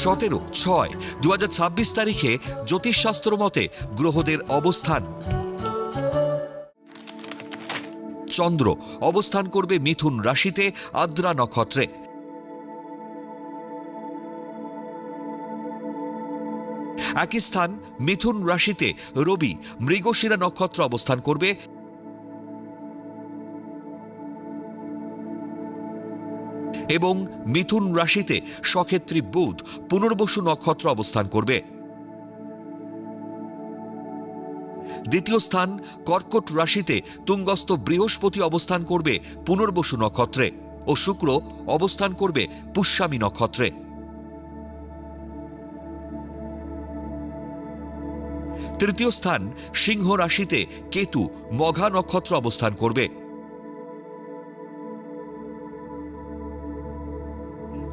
17/6/2026 তারিখে জ্যোতিষশাস্ত্র মতে গ্রহদের অবস্থান। চন্দ্র অবস্থান করবে মিথুন রাশিতে আদ্রা নক্ষত্রে। একই স্থান মিথুন রাশিতে রবি মৃগশিরা নক্ষত্র অবস্থান করবে এবং মিথুন রাশিতে সক্ষেত্রী বুধ পুনর্বসু নক্ষত্র অবস্থান করবে। দ্বিতীয় স্থান কর্কট রাশিতে তুঙ্গস্থ বৃহস্পতি অবস্থান করবে পুনর্বসু নক্ষত্রে ও শুক্র অবস্থান করবে পুষ্যামী নক্ষত্রে। তৃতীয় স্থান সিংহ রাশিতে কেতু মঘা নক্ষত্র অবস্থান করবে।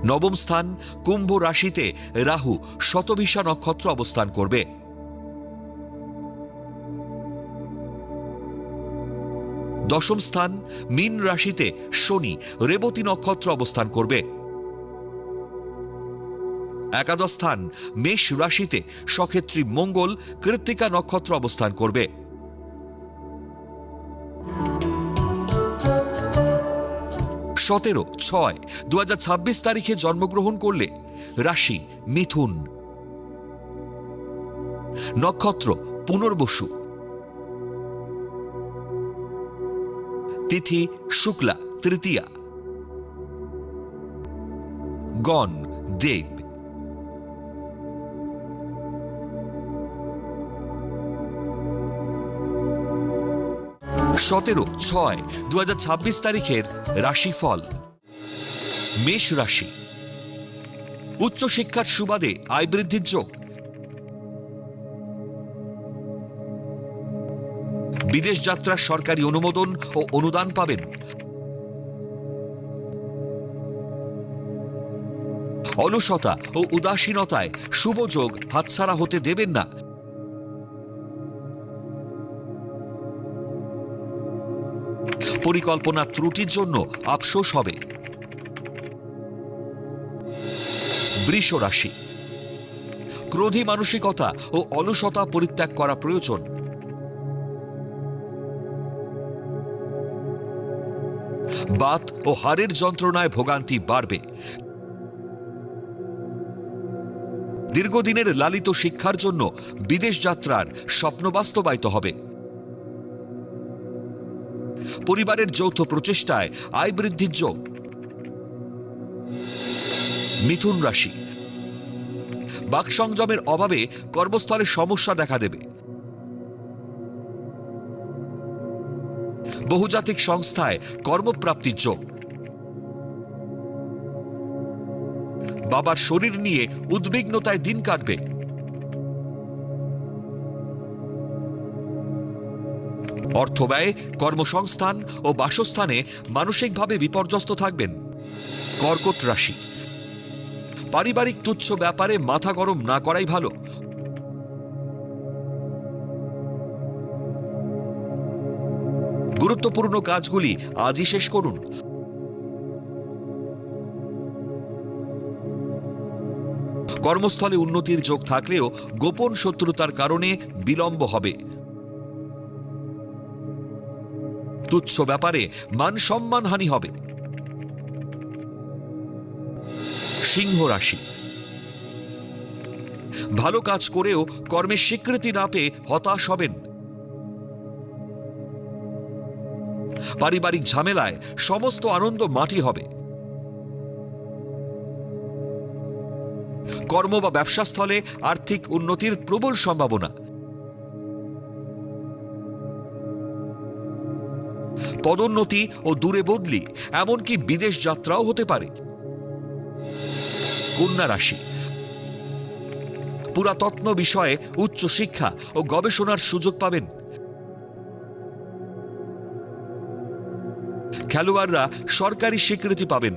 নবম স্থান কুম্ভ রাশিতে রাহু শতভিষা নক্ষত্র অবস্থান করবে। দশম স্থান মীন রাশিতে শনি রেবতী নক্ষত্র অবস্থান করবে। একাদশ স্থান মেষ রাশিতে সক্ষেত্রী মঙ্গল কৃত্তিকা নক্ষত্র অবস্থান করবে। 17/6/2026 তারিখে জন্মগ্রহণ করলে রাশি মিথুন, নক্ষত্র পুনর্বসু, তিথি শুক্লা তৃতীয়া, গণ দেব। 17/6/2026 তারিখের রাশিফল। মেষ রাশি, উচ্চশিক্ষার সুবাদে আয় বৃদ্ধির যোগ। বিদেশ যাত্রার সরকারি অনুমোদন ও অনুদান পাবেন। অলসতা ও উদাসীনতায় শুভ যোগ হাতছাড়া হতে দেবেন না। পরিকল্পনা ত্রুটির জন্য আফসোস হবে। বৃষ রাশি, ক্রোধী মানসিকতা ও অলসতা পরিত্যাগ করা প্রয়োজন। বাত ও হাড়ের যন্ত্রণায় ভোগান্তি বাড়বে। দীর্ঘদিনের লালিত শিক্ষার জন্য বিদেশ যাত্রার স্বপ্ন বাস্তবায়িত হবে। পরিবারের যৌথ প্রচেষ্টায় আয় বৃদ্ধির যোগ। মিথুন রাশি, বাকসংযমের অভাবে কর্মস্থলে সমস্যা দেখা দেবে। বহুজাতিক সংস্থায় কর্মপ্রাপ্তির যোগ। বাবার শরীর নিয়ে উদ্বিগ্নতায় দিন কাটবে। অর্থব্যয়, কর্মসংস্থান ও বাসস্থানে মানসিকভাবে বিপর্যস্ত থাকবেন। কর্কট রাশি, পারিবারিক তুচ্ছ ব্যাপারে মাথা গরম না করাই ভালো। গুরুত্বপূর্ণ কাজগুলি আজই শেষ করুন। কর্মস্থলে উন্নতির যোগ থাকলেও গোপন শত্রুতার কারণে বিলম্ব হবে। তুচ্ছ ব্যাপারে মান সম্মান হানি হবে। সিংহ রাশি, ভালো কাজ করেও কর্মের স্বীকৃতি না পেয়ে হতাশ হবেন। পারিবারিক ঝামেলায় সমস্ত আনন্দ মাটি হবে। কর্ম বা ব্যবসাস্থলে আর্থিক উন্নতির প্রবল সম্ভাবনা। পদোন্নতি ও দূরে বদলি, এমনকি বিদেশ যাত্রাও হতে পারে। কন্যা রাশি, পুরাতত্ত্ব বিষয়ে উচ্চ শিক্ষা ও গবেষণার সুযোগ পাবেন। খেলোয়াড়রা সরকারি স্বীকৃতি পাবেন।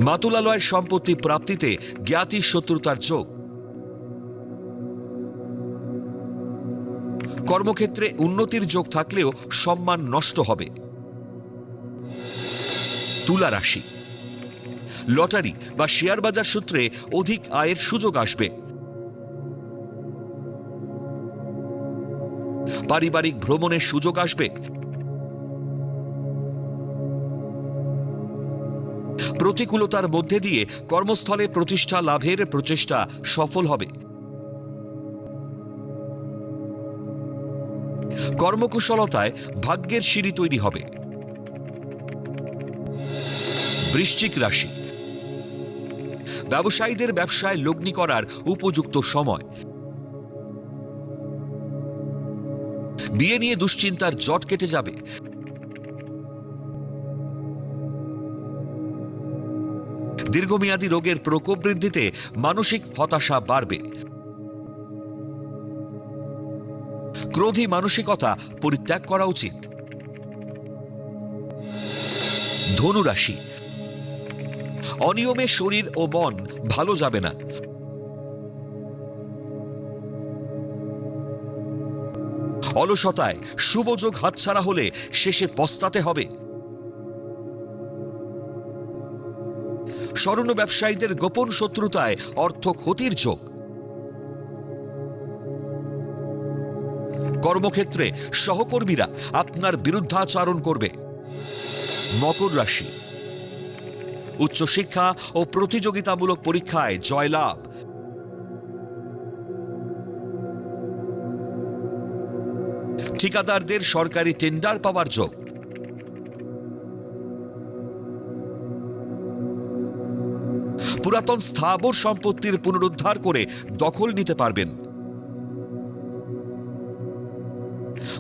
মাতুলালয়ের সম্পত্তি প্রাপ্তিতে জ্ঞাতি শত্রুতার যোগ। কর্মক্ষেত্রে উন্নতির যোগ থাকলেও সম্মান নষ্ট হবে। তুলা রাশি, লটারি বা শেয়ার বাজার সূত্রে অধিক আয়ের সুযোগ আসবে। পারিবারিক ভ্রমণের সুযোগ আসবে। প্রতিকূলতার মধ্যে দিয়ে কর্মস্থলে প্রতিষ্ঠা লাভের প্রচেষ্টা সফল হবে। কর্মকুশলতায় ভাগ্যের সিঁড়ি তৈরি হবে। বৃশ্চিক রাশি, ব্যবসায়ীদের ব্যবসায় লগ্নি করার উপযুক্ত সময়। বিয়ে নিয়ে দুশ্চিন্তার জট কেটে যাবে। দীর্ঘমেয়াদী রোগের প্রকোপ বৃদ্ধিতে মানসিক হতাশা বাড়বে। ক্রোধী মানসিকতা পরিত্যাগ করা উচিত। ধনু রাশি, অনিয়মে শরীর ও মন ভালো যাবে না। অলসতায় শুভযোগ হাতছাড়া হলে শেষে পস্তাতে হবে। স্বর্ণ ব্যবসায়ীদের গোপন শত্রুতায় অর্থ ক্ষতির যোগ। কর্মক্ষেত্রে সহকর্মীরা আপনার বিরুদ্ধাচরণ করবে। মকর রাশি, উচ্চশিক্ষা ও প্রতিযোগিতামূলক পরীক্ষায় জয়লাভ। ঠিকাদারদের সরকারি টেন্ডার পাওয়ার যোগ। পুরাতন স্থাবর সম্পত্তির পুনরুদ্ধার করে দখল নিতে পারবেন।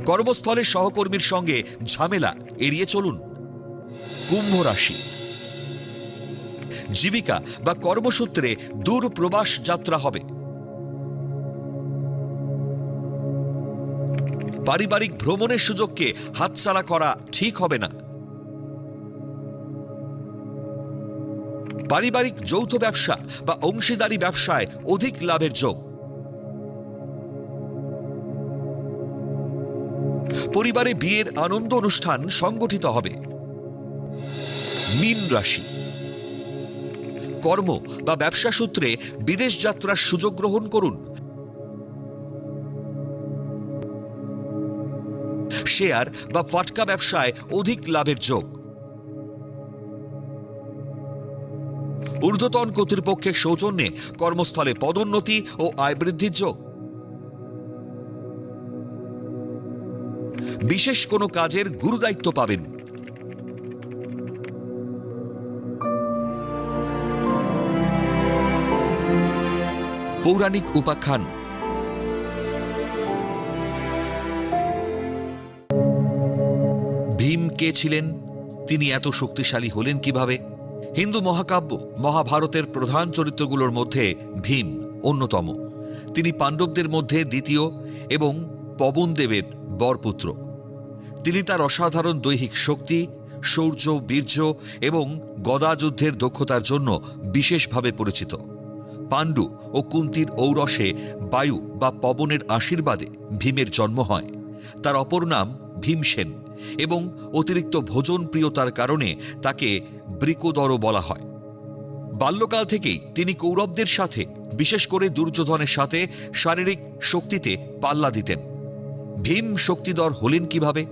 কর্মস্থলে সহকর্মীর সঙ্গে ঝামেলা এড়িয়ে চলুন। কুম্ভ রাশি, জীবিকা বা কর্মসূত্রে দূর প্রবাস যাত্রা হবে। পারিবারিক ভ্রমণের সুযোগকে হাতছাড়া করা ঠিক হবে না। পারিবারিক যৌথ ব্যবসা বা অংশীদারি ব্যবসায় অধিক লাভের যোগ। পরিবারে বিয়ের আনন্দ অনুষ্ঠান সংগঠিত হবে। মীন রাশি, কর্ম বা ব্যবসা সূত্রে বিদেশ যাত্রার সুযোগ গ্রহণ করুন। শেয়ার বা ফাটকা ব্যবসায় অধিক লাভের যোগ। ঊর্ধ্বতন কর্তৃপক্ষের সৌজন্যে কর্মস্থলে পদোন্নতি ও আয় বৃদ্ধির যোগ। বিশেষ কোনো কাজের গুরুদায়িত্ব পাবেন। পৌরাণিক উপাখ্যান। ভীম কে ছিলেন? তিনি এত শক্তিশালী হলেন কিভাবে? হিন্দু মহাকাব্য মহাভারতের প্রধান চরিত্রগুলোর মধ্যে ভীম অন্যতম। তিনি পাণ্ডবদের মধ্যে দ্বিতীয় এবং পবনদেবের বরপুত্র। তিনি তার অসাধারণ দৈহিক শক্তি, শৌর্য, বীর্য এবং গদাযুদ্ধের দক্ষতার জন্য বিশেষভাবে পরিচিত। পাণ্ডু ও কুন্তির ঔরসে বায়ু বা পবনের আশীর্বাদে ভীমের জন্ম হয়। তার অপর নাম ভীমসেন এবং অতিরিক্ত ভোজন প্রিয়তার কারণে তাকে বৃকোদর বলা হয়। বাল্যকাল থেকেই তিনি কৌরবদের সাথে, বিশেষ করে দুর্যোধনের সাথে শারীরিক শক্তিতে পাল্লা দিতেন। ভীম শক্তিধর হলেন কিভাবে?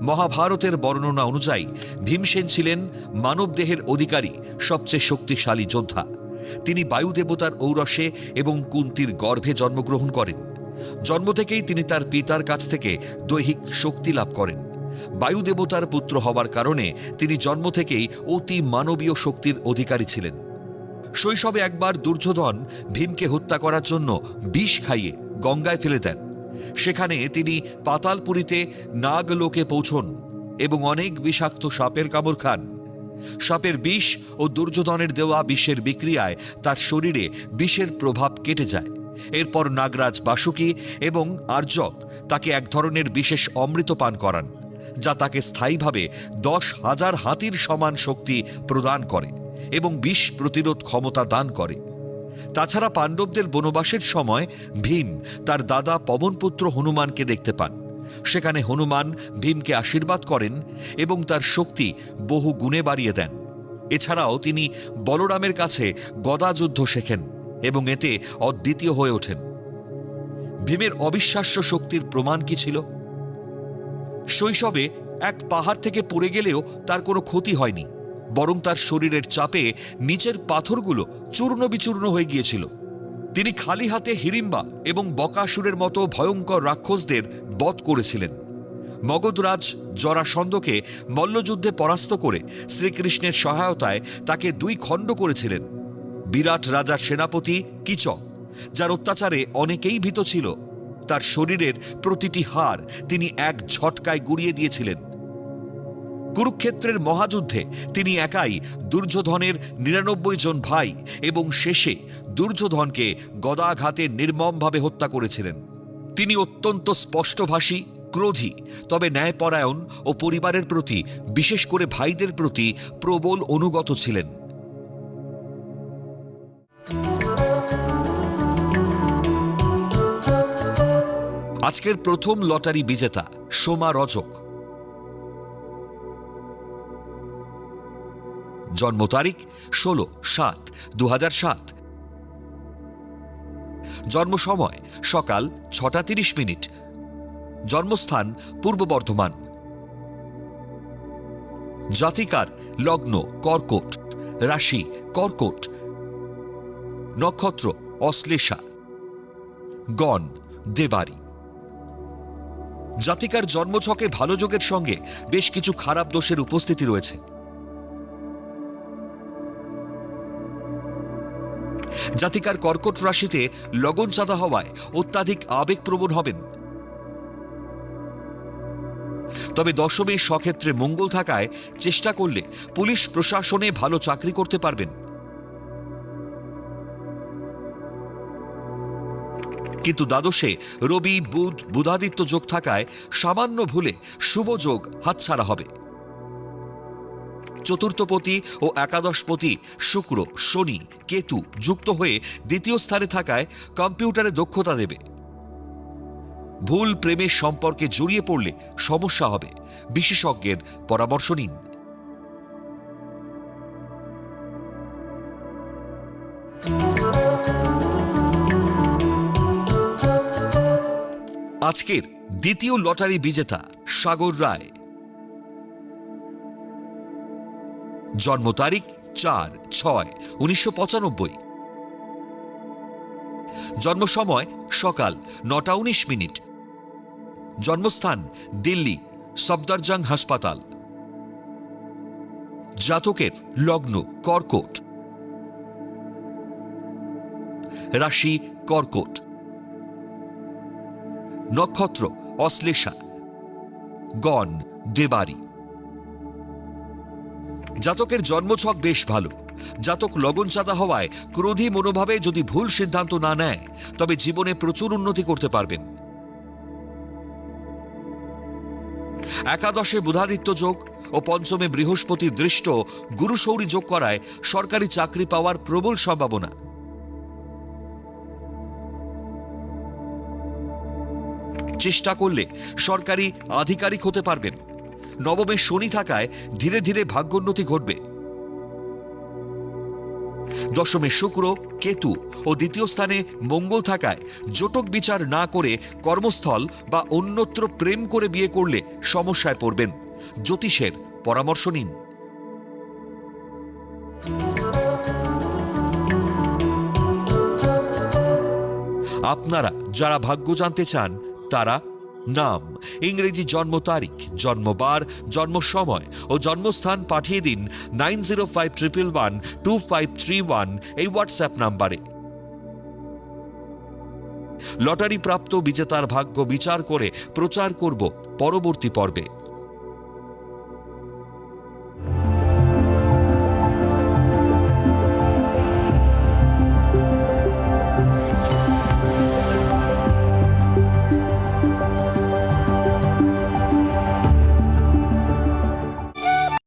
মহাভারতের বর্ণনা অনুযায়ী ভীমসেন ছিলেন মানবদেহের অধিকারী সবচেয়ে শক্তিশালী যোদ্ধা। তিনি বায়ুদেবতার ঔরসে এবং কুন্তির গর্ভে জন্মগ্রহণ করেন। জন্ম থেকেই তিনি তার পিতার কাছ থেকে দৈহিক শক্তি লাভ করেন। বায়ুদেবতার পুত্র হওয়ার কারণে তিনি জন্ম থেকেই অতি মানবীয় শক্তির অধিকারী ছিলেন। শৈশবে একবার দুর্যোধন ভীমকে হত্যা করার জন্য বিষ খাইয়ে গঙ্গায় ফেলে দেন। সেখানে তিনি পাতালপুরীতে নাগলোকে পৌঁছন এবং অনেক বিষাক্ত সাপের কামড় খান। সাপের বিষ ও দুর্যোধনের দেওয়া বিষের বিক্রিয়ায় তার শরীরে বিষের প্রভাব কেটে যায়। এরপর নাগরাজ বাসুকী এবং আর্যক তাকে এক ধরনের বিশেষ অমৃত পান করান, যা তাকে স্থায়ীভাবে 10,000 হাতির সমান শক্তি প্রদান করে এবং বিষ প্রতিরোধ ক্ষমতা দান করে। তাছাড়া পাণ্ডবদের বনবাসের সময় ভীম তার দাদা পবনপুত্র হনুমানকে দেখতে পান। সেখানে হনুমান ভীমকে আশীর্বাদ করেন এবং তার শক্তি বহু গুণে বাড়িয়ে দেন। এছাড়াও তিনি বলরামের কাছে গদা যুদ্ধ শেখেন এবং এতে অদ্বিতীয় হয়ে ওঠেন। ভীমের অবিশ্বাস্য শক্তির প্রমাণ কি ছিল? শৈশবে এক পাহাড় থেকে পড়ে গেলেও তার কোনো ক্ষতি হয়নি, বরং তার শরীরের চাপে নিচের পাথরগুলো চূর্ণ বিচূর্ণ হয়ে গিয়েছিল। তিনি খালি হাতে হিড়িম্বা এবং বকাসুরের মতো ভয়ঙ্কর রাক্ষসদের বধ করেছিলেন। মগধরাজ জরাসন্ধকে মল্লযুদ্ধে পরাস্ত করে শ্রীকৃষ্ণের সহায়তায় তাকে 2 খণ্ড করেছিলেন। বিরাট রাজার সেনাপতি কিচক, যার অত্যাচারে অনেকেই ভীত ছিল, তার শরীরের প্রতিটি হাড় তিনি এক ঝটকায় গুঁড়িয়ে দিয়েছিলেন। কুরুক্ষেত্রের মহাযুদ্ধে তিনি একাই দুর্যোধনের 99 জন ভাই এবং শেষে দুর্যোধনকে গদাঘাতে নির্মমভাবে হত্যা করেছিলেন। তিনি অত্যন্ত স্পষ্টভাষী, ক্রোধী, তবে ন্যায়পরায়ণ ও পরিবারের প্রতি, বিশেষ করে ভাইদের প্রতি প্রবল অনুগত ছিলেন। আজকের প্রথম লটারি বিজেতা সোমা রজক। জন্ম তারিখ 16/7/2007। জন্ম সময় সকাল 6:30। জন্মস্থান পূর্ব বর্ধমান। জাতিকার লগ্ন কর্কট, রাশি কর্কট, নক্ষত্র অশ্লেষা, গণ দেবারি। জাতিকার জন্মছকে ভালো যোগের সঙ্গে বেশ কিছু খারাপ দোষের উপস্থিতি রয়েছে। জাতিকার কর্কট রাশিতে লগন চাঁদা হওয়ায় অত্যাধিক আবেগপ্রবণ হবেন। তবে দশমে স্বক্ষেত্রে মঙ্গল থাকায় চেষ্টা করলে পুলিশ প্রশাসনে ভালো চাকরি করতে পারবেন। কিন্তু দ্বাদশে রবি বুধ বুধাদিত্য যোগ থাকায় সামান্য ভুলে শুভ যোগ হাতছাড়া হবে। চতুর্থপতি ও একাদশপতি শুক্র, শনি, কেতু যুক্ত হয়ে দ্বিতীয় স্থানে থাকায় কম্পিউটারে দক্ষতা দেবে। ভুল প্রেমের সম্পর্কে জড়িয়ে পড়লে সমস্যা হবে, বিশেষজ্ঞের পরামর্শ নিন। আজকের দ্বিতীয় লটারি বিজেতা সাগর রায়। জন্ম তারিখ 4/6/1995। জন্ম সময় সকাল 9:19। জন্মস্থান দিল্লি, সফদরজং হাসপাতাল। জাতকের লগ্ন কর্কট, রাশি কর্কট, নক্ষত্র অশ্লেষা, গণ দেবারি। জাতকের জন্মছক বেশ ভালো। জাতক লগন চাঁদা হওয়ায় ক্রোধী মনোভাবে যদি ভুল সিদ্ধান্ত না নেয় তবে জীবনে প্রচুর উন্নতি করতে পারবেন। একাদশে বুধাদিত্য যোগ ও পঞ্চমে বৃহস্পতির দৃষ্ট গুরুশৌরী যোগ করায় সরকারি চাকরি পাওয়ার প্রবল সম্ভাবনা। চেষ্টা করলে সরকারি আধিকারিক হতে পারবেন। নবমে শনি থাকায় ধীরে ধীরে ভাগ্যোন্নতি ঘটবে। দশমে শুক্র, কেতু ও দ্বিতীয় স্থানে মঙ্গল থাকায় জটক বিচার না করে কর্মস্থল বা অন্যত্র প্রেম করে বিয়ে করলে সমস্যায় পড়বেন। জ্যোতিষের পরামর্শ নিন। আপনারা যারা ভাগ্য জানতে চান তারা নাম, ইংরেজি জন্ম তারিখ, জন্মবার, জন্ম সময় ও জন্মস্থান পাঠিয়ে দিন 9051112531 এই হোয়াটসঅ্যাপ নাম্বারে। লটারি প্রাপ্ত বিজেতার ভাগ্য বিচার করে প্রচার করব পরবর্তী পর্বে।